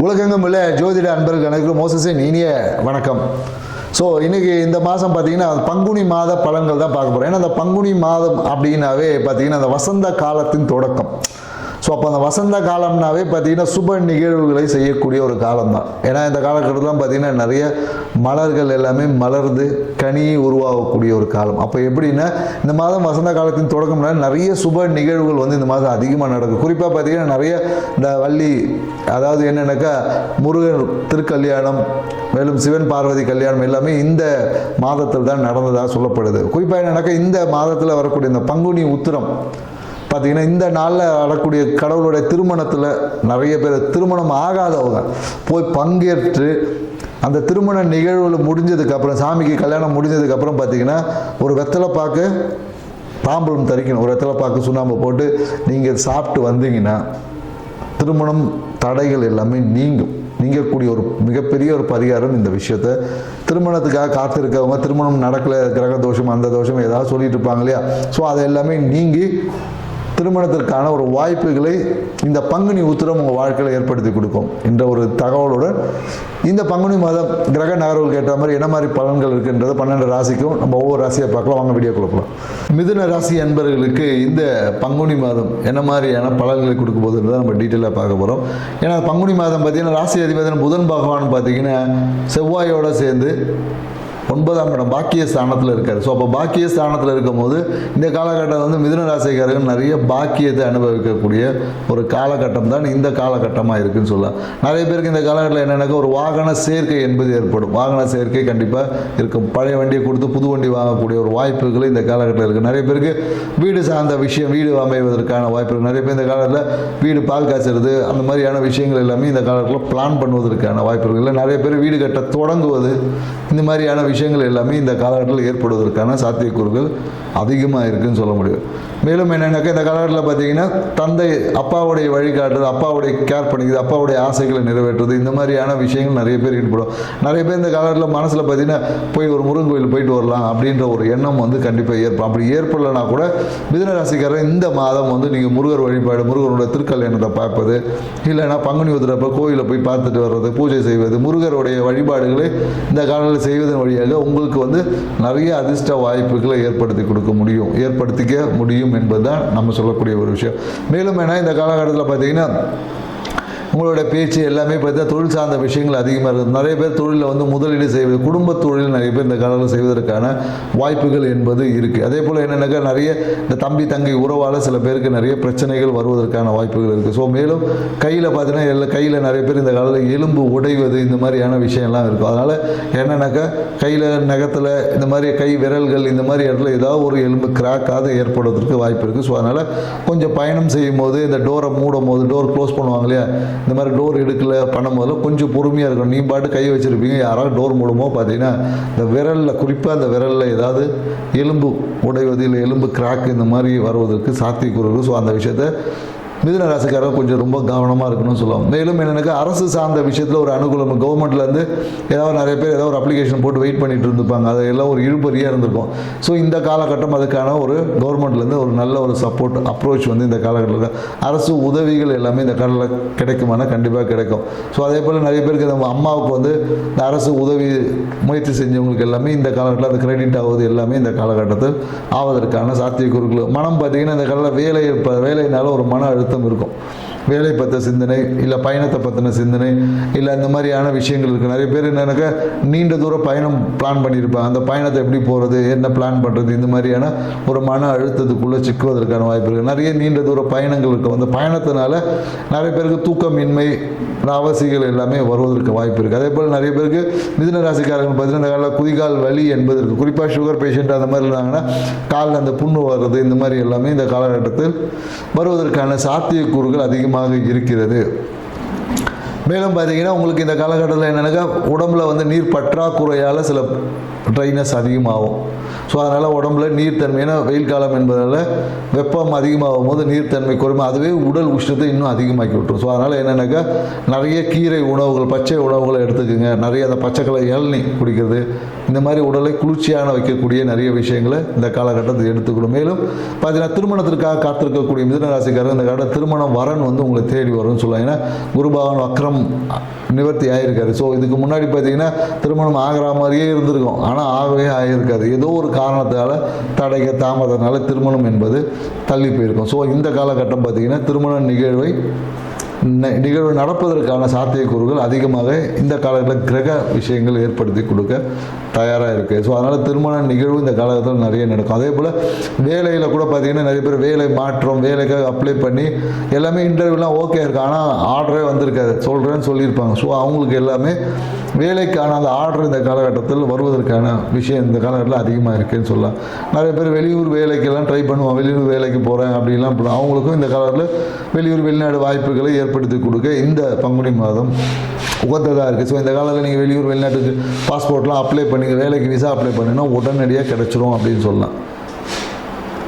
உலகெங்கும் உள்ள ஜோதிட அன்பர்கள் அனைவருக்கும் மோசஸின் இனிய வணக்கம். ஸோ இன்றைக்கி இந்த மாதம் பார்த்திங்கன்னா பங்குனி மாத பலன்கள் தான் பார்க்க போகிறோம். ஏன்னா அந்த பங்குனி மாதம் அப்படின்னாவே பார்த்திங்கன்னா அந்த வசந்த காலத்தின் தொடக்கம். ஸோ அப்போ அந்த வசந்த காலம்னாவே பார்த்திங்கன்னா சுப நிகழ்வுகளை செய்யக்கூடிய ஒரு காலம் தான். ஏன்னா இந்த காலகட்டத்தில் பார்த்திங்கன்னா நிறைய மலர்கள் எல்லாமே மலர்ந்து கனி உருவாகக்கூடிய ஒரு காலம். அப்போ எப்படின்னா இந்த மாதம் வசந்த காலத்தின் தொடக்கம்னா நிறைய சுப நிகழ்வுகள் வந்து இந்த மாதம் அதிகமாக நடக்கும். குறிப்பாக பார்த்திங்கன்னா நிறைய இந்த வள்ளி, அதாவது என்னென்னாக்கா முருகன் திருக்கல்யாணம், மேலும் சிவன் பார்வதி கல்யாணம் எல்லாமே இந்த மாதத்தில் தான் நடந்ததாக சொல்லப்படுது. குறிப்பாக என்னென்னாக்கா இந்த மாதத்தில் வரக்கூடிய இந்த பங்குனி உத்திரம் பார்த்திங்கன்னா இந்த நாளில் வரக்கூடிய கடவுளுடைய திருமணத்தில் நிறைய பேர் திருமணம் ஆகாதவங்க போய் பங்கேற்று அந்த திருமண நிகழ்வுகள் முடிஞ்சதுக்கப்புறம், சாமிக்கு கல்யாணம் முடிஞ்சதுக்கப்புறம் பார்த்திங்கன்னா ஒரு வெத்தலை பாக்கு தாம்பூலம் தரிக்கணும். ஒரு வெத்தலை பாக்கு சுண்ணாம்பு போட்டு நீங்கள் சாப்பிட்டு வந்தீங்கன்னா திருமணம் தடைகள் எல்லாமே நீங்கக்கூடிய ஒரு மிகப்பெரிய ஒரு பரிகாரம் இந்த விஷயத்தை. திருமணத்துக்காக காத்திருக்கவங்க, திருமணம் நடக்கலை, கிரக தோஷம் அந்த தோஷம் ஏதாவது சொல்லிட்டு இருப்பாங்க இல்லையா, ஸோ அதை எல்லாமே நீங்கி திருமணத்திற்கான ஒரு வாய்ப்புகளை இந்த பங்குனி உத்திரம் உங்கள் வாழ்க்கையில் ஏற்படுத்தி கொடுக்கும் என்ற ஒரு தகவலுடன் இந்த பங்குனி மாதம் கிரக நகர்வுகளுக்கு ஏற்ற மாதிரி என்ன மாதிரி பலன்கள் இருக்குன்றது 12 ராசிக்கும் நம்ம ஒவ்வொரு ராசியை பார்க்கலாம். வாங்க வீடியோ கொடுக்கலாம். மிதுன ராசி அன்பர்களுக்கு இந்த பங்குனி மாதம் என்ன மாதிரியான பலன்களை கொடுக்க போகுதுன்றதை நம்ம டீட்டெயிலாக பார்க்க போகிறோம். ஏன்னா பங்குனி மாதம் பார்த்திங்கன்னா ராசி அதிபதியான புதன் பகவான் பார்த்திங்கன்னா செவ்வாயோடு சேர்ந்து 9ஆம் இடம் பாக்கிய ஸ்தானத்தில் இருக்கார். ஸோ அப்போ பாக்கிய ஸ்தானத்தில் இருக்கும்போது இந்த காலகட்டம் வந்து மிதுன ராசிக்காரர்கள் நிறைய பாக்கியத்தை அனுபவிக்கக்கூடிய ஒரு காலகட்டம் தான் இந்த காலகட்டமாக இருக்குதுன்னு சொல்லலாம். நிறைய பேருக்கு இந்த காலகட்டத்தில் என்னென்னாக்கா ஒரு வாகன சேர்க்கை என்பது ஏற்படும். வாகன சேர்க்கை கண்டிப்பாக இருக்கும். பழைய வண்டியை கொடுத்து புது வண்டி வாங்கக்கூடிய ஒரு வாய்ப்புகள் இந்த காலகட்டத்தில் இருக்குது. நிறைய பேருக்கு வீடு சார்ந்த விஷயம், வீடு அமைவதற்கான வாய்ப்புகள். நிறைய பேர் இந்த காலத்தில் வீடு பால் காய்ச்சறது அந்த மாதிரியான விஷயங்கள் எல்லாமே இந்த காலகட்டத்தில் பிளான் பண்ணுவதற்கான வாய்ப்புகள் இல்லை. நிறைய பேர் வீடு கட்ட தொடங்குவது, இந்த மாதிரியான விஷயங்கள் எல்லாமே இந்த காலகட்டத்தில் ஏற்படுவதற்கான சாத்தியக்கூறுகள் அதிகமாக இருக்குன்னு சொல்ல முடியும். மேலும் என்னென்னாக்கா இந்த காலகட்டத்தில் பார்த்தீங்கன்னா தந்தை அப்பாவுடைய வழிகாட்டுறது, அப்பாவுடைய கேர் பண்ணிக்கிறது, அப்பாவுடைய ஆசைகளை நிறைவேற்றுறது, இந்த மாதிரியான விஷயங்கள் நிறைய பேர் ஈடுபடும். நிறைய பேர் இந்த காலகட்டத்தில் மனசில் பார்த்தீங்கன்னா போய் ஒரு முருகன் கோயில் போயிட்டு வரலாம் அப்படின்ற ஒரு எண்ணம் வந்து கண்டிப்பாக ஏற்படும். அப்படி ஏற்படலைன்னா கூட மிதுன ராசிக்காரர் இந்த மாதம் வந்து நீங்கள் முருகர் வழிபாடு, முருகனுடைய திருக்கல்யாணத்தை பார்ப்பது, இல்லைன்னா பங்குனி உத்திரப்ப கோயிலில் போய் பார்த்துட்டு வர்றது, பூஜை செய்வது, முருகருடைய வழிபாடுகளை இந்த காலத்தில் செய்வதன் வழியாக உங்களுக்கு வந்து நிறைய அதிர்ஷ்ட வாய்ப்புகளை ஏற்படுத்திக்க முடியும் என்பதுதான் நம்ம சொல்லக்கூடிய ஒரு விஷயம். மேலும் ஏன்னா இந்த காலகட்டத்தில் பார்த்தீங்கன்னா உங்களோட பேச்சு எல்லாமே பார்த்தா தொழில் சார்ந்த விஷயங்கள் அதிகமாக இருக்குது. நிறைய பேர் தொழிலில் வந்து முதலீடு செய்வது, குடும்ப தொழில் நிறைய பேர் இந்த காலத்தில் செய்வதற்கான வாய்ப்புகள் என்பது இருக்குது. அதே போல் என்னென்னாக்கா நிறைய இந்த தம்பி தங்கை உறவால் சில பேருக்கு நிறைய பிரச்சனைகள் வருவதற்கான வாய்ப்புகள் இருக்குது. ஸோ மேலும் கையில் பார்த்தீங்கன்னா கையில் நிறைய பேர் இந்த காலத்தில் எலும்பு உடைவது, இந்த மாதிரியான விஷயம்லாம் இருக்கும். அதனால் என்னென்னாக்கா கையில் நகத்தில் இந்த மாதிரி கை விரல்கள் இந்த மாதிரி இடத்துல ஏதாவது ஒரு எலும்பு கிராக்காவது ஏற்படுவதற்கு வாய்ப்பு இருக்குது. ஸோ அதனால் கொஞ்சம் பயணம் செய்யும் போது இந்த டோரை மூடும் போது, டோர் க்ளோஸ் பண்ணுவாங்க இல்லையா, இந்த மாதிரி டோர் எடுக்கல பண்ணும்போது கொஞ்சம் பொறுமையாக இருக்கணும். நீ பாட்டு கை வச்சுருப்பீங்க, யாராவது டோர் மூடுமோ பார்த்தீங்கன்னா இந்த விரலில், குறிப்பாக அந்த விரலில் ஏதாவது எலும்பு உடைவது இல்லை எலும்பு கிராக் இந்த மாதிரி வருவதற்கு சாத்தியக்கூறு. ஸோ அந்த விஷயத்தை மிதுன ராசிக்காரர் கொஞ்சம் ரொம்ப கவனமாக இருக்கணும்னு சொல்லுவாங்க. மேலும் என்னென்னாக்கா அரசு சார்ந்த விஷயத்தில் ஒரு அனுகூலம், கவர்மெண்ட்லேருந்து ஏதாவது நிறைய பேர் ஏதாவது ஒரு அப்ளிகேஷன் போட்டு வெயிட் பண்ணிட்டு இருந்துப்பாங்க, அது எல்லாம் ஒரு இழுபறியாக இருந்திருக்கும். ஸோ இந்த காலகட்டம் அதுக்கான ஒரு கவர்மெண்ட்லேருந்து ஒரு நல்ல ஒரு சப்போர்ட் அப்ரோச் வந்து இந்த காலகட்டத்தில் அரசு உதவிகள் எல்லாமே இந்த காலத்தில் கிடைக்குமானா கண்டிப்பாக கிடைக்கும். ஸோ அதே போல் நிறைய பேருக்கு நம்ம அம்மாவுக்கு வந்து இந்த அரசு உதவி முயற்சி செஞ்சவங்களுக்கு எல்லாமே இந்த காலகட்டத்தில் அது கிரெடிட் ஆகுது எல்லாமே இந்த காலகட்டத்தில் ஆவதற்கான சாத்தியக்கூறுகள். மனம் பார்த்திங்கன்னா இந்த காலத்தில் வேலையினால ஒரு மன அழுத்தம் இருக்கும். வேலை பற்றின சிந்தனை, இல்லை பயணத்தை பற்றின சிந்தனை, இல்லை இந்த மாதிரியான விஷயங்கள் இருக்குது. நிறைய பேர் என்னென்னாக்கா நீண்ட தூரம் பயணம் பிளான் பண்ணியிருப்பாங்க. அந்த பயணத்தை எப்படி போகிறது, என்ன பிளான் பண்ணுறது, இந்த மாதிரியான ஒரு மன அழுத்தத்துக்குள்ளே சிக்குவதற்கான வாய்ப்பு இருக்குது. நிறைய நீண்ட தூர பயணங்கள் இருக்கும். அந்த பயணத்தினால நிறைய பேருக்கு தூக்கமின்மை, அவசியங்கள் எல்லாமே வருவதற்கு வாய்ப்பு இருக்குது. அதே போல் நிறைய பேருக்கு மிதுன ராசிக்காரர்கள் பார்த்தீங்கன்னா இந்த காலில் குதிகால் வலி என்பது இருக்குது. குறிப்பாக சுகர் பேஷண்ட் அந்த மாதிரி இருந்தாங்கன்னா காலில் அந்த புண்ணு வர்றது, இந்த மாதிரி எல்லாமே இந்த காலகட்டத்தில் வருவதற்கான சாத்தியக்கூறுகள் அதிகமாக இருக்கிறது. மேலும் பார்த்தீங்கன்னா உங்களுக்கு இந்த காலகட்டத்தில் என்னென்னாக்கா உடம்புல வந்து நீர் பற்றாக்குறையால் சில ட்ரைனஸ் அதிகமாகும். ஸோ அதனால் உடம்புல நீர்த்தன்மை, ஏன்னா வெயில் காலம் என்பதால் வெப்பம் அதிகமாகும் போது நீர்த்தன்மை குறையும், அதுவே உடல் உஷ்ணத்தை இன்னும் அதிகமாக்கி விட்டுரும். ஸோ அதனால் என்னென்னாக்கா நிறைய கீரை உணவுகள், பச்சை உணவுகளை எடுத்துக்கோங்க. நிறைய அந்த பச்சைக்கலை இளநீ குடிக்கிறது, இந்த மாதிரி உடலை குளிர்ச்சியான வைக்கக்கூடிய நிறைய விஷயங்களை இந்த காலகட்டத்தில் எடுத்துக்கணும். மேலும் பார்த்தீங்கன்னா திருமணத்திற்காக காத்திருக்கக்கூடிய மிதுன ராசிக்காரர்கள் இந்த காலத்தில் திருமணம் வரன் வந்து உங்களை தேடி வரும்னு சொல்லுவாங்க. ஏன்னா குரு பகவான் வக்ரம் நிவர்த்தி ஆகியிருக்காது. ஸோ இதுக்கு முன்னாடி பார்த்தீங்கன்னா திருமணம் ஆகிற மாதிரியே இருந்திருக்கும், ஆனால் ஆகவே ஆகியிருக்காது. ஏதோ ஒரு காரணத்தால் தடைக தாமதனால திருமணம் என்பது தள்ளி போயிருக்கும். ஸோ இந்த காலகட்டம் பார்த்தீங்கன்னா திருமண நிகழ்வு நடப்பதற்கான சாத்தியக்கூறுகள் அதிகமாக இந்த காலகட்டத்தில் கிரக விஷயங்கள் ஏற்படுத்தி கொடுக்க தயாராக இருக்குது. ஸோ அதனால் திருமண நிகழ்வு இந்த காலகட்டத்தில் நிறைய நடக்கும். அதே போல் வேலையில் கூட பார்த்திங்கன்னா நிறைய பேர் வேலை மாற்றம், வேலைக்காக அப்ளை பண்ணி எல்லாமே இன்டர்வியூலாம் ஓகே இருக்குது, ஆனால் ஆர்டரே வந்திருக்காது, சொல்கிறேன்னு சொல்லியிருப்பாங்க. ஸோ அவங்களுக்கு எல்லாமே வேலைக்கான அந்த ஆர்டர் இந்த காலகட்டத்தில் வருவதற்கான விஷயம் இந்த காலகட்டத்தில் அதிகமாக இருக்குதுன்னு சொல்லலாம். நிறைய பேர் வெளியூர் வேலைக்கெல்லாம் ட்ரை பண்ணுவாங்க, வெளியூர் வேலைக்கு போகிறேன் அப்படிலாம் அவங்களுக்கும் இந்த காலகட்டத்தில் வெளியூர் வெளிநாடு வாய்ப்புகளை ஏற்படுத்தி கொடுக்க இந்த பங்குனி மாதம் உகந்ததாக இருக்குது. ஸோ இந்த காலத்தில் நீங்கள் வெளியூர் வெளிநாட்டுக்கு பாஸ்போர்ட்லாம் அப்ளை பண்ணி வேலைக்கு விசா அப்ளை பண்ணினா உடனடியாக கிடச்சிரும் அப்படின்னு சொல்லலாம்.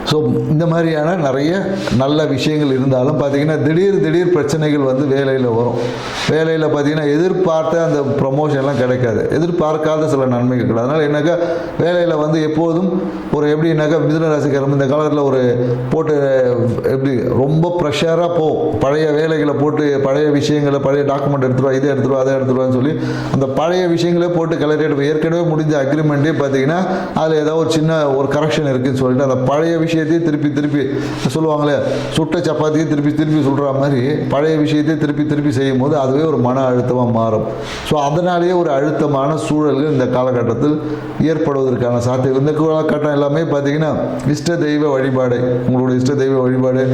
ஸோ இந்த மாதிரியான நிறைய நல்ல விஷயங்கள் இருந்தாலும் பார்த்திங்கன்னா திடீர் பிரச்சனைகள் வந்து வேலையில் வரும். வேலையில் பார்த்திங்கன்னா எதிர்பார்த்த அந்த ப்ரொமோஷன்லாம் கிடைக்காது, எதிர்பார்க்காத சில நன்மைகள் கிடையாது. அதனால் என்னக்கா வேலையில் வந்து எப்போதும் ஒரு எப்படின்னாக்கா மிதுன ராசிக்காரங்க இந்த காலத்தில் ஒரு போட்டு எப்படி ரொம்ப ப்ரெஷராக பழைய வேலைகளை போட்டு பழைய விஷயங்களை பழைய டாக்குமெண்ட் எடுத்துருவா, இதை எடுத்துருவா, அதை எடுத்துருவான்னு சொல்லி அந்த பழைய விஷயங்களே போட்டு கலெக்டரேட் ஏற்கனவே முடிஞ்ச அக்ரிமெண்ட்டே பார்த்திங்கன்னா அதில் ஏதாவது ஒரு சின்ன ஒரு கரெக்ஷன் இருக்குதுன்னு சொல்லிட்டு அந்த பழைய விஷயத்தையும் திருப்பி சொல்லுவாங்களே, சுட்ட சப்பாத்தியை திருப்பி சொல்கிற மாதிரி பழைய விஷயத்தை திருப்பி செய்யும் போது அதுவே ஒரு மன அழுத்தமாக மாறும். ஸோ அதனாலேயே ஒரு அழுத்தமான சூழல்கள் இந்த காலகட்டத்தில் ஏற்படுவதற்கான சாத்தியம். இந்த காலகட்டம் எல்லாமே பார்த்தீங்கன்னா இஷ்ட தெய்வ வழிபாடு, உங்களுடைய இஷ்ட தெய்வ வழிபாடு,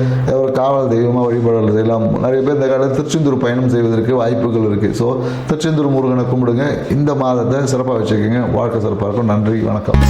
ஒரு காவல் தெய்வமாக வழிபாடு எல்லாம் நிறைய பேர் இந்த காலத்தில் திருச்செந்தூர் பயணம் செய்வதற்கு வாய்ப்புகள் இருக்குது. ஸோ திருச்செந்தூர் முருகனை கும்பிடுங்க, இந்த மாதத்தை சிறப்பாக வச்சுக்கோங்க, வாழ்க்கை சிறப்பாக இருக்கும். நன்றி, வணக்கம்.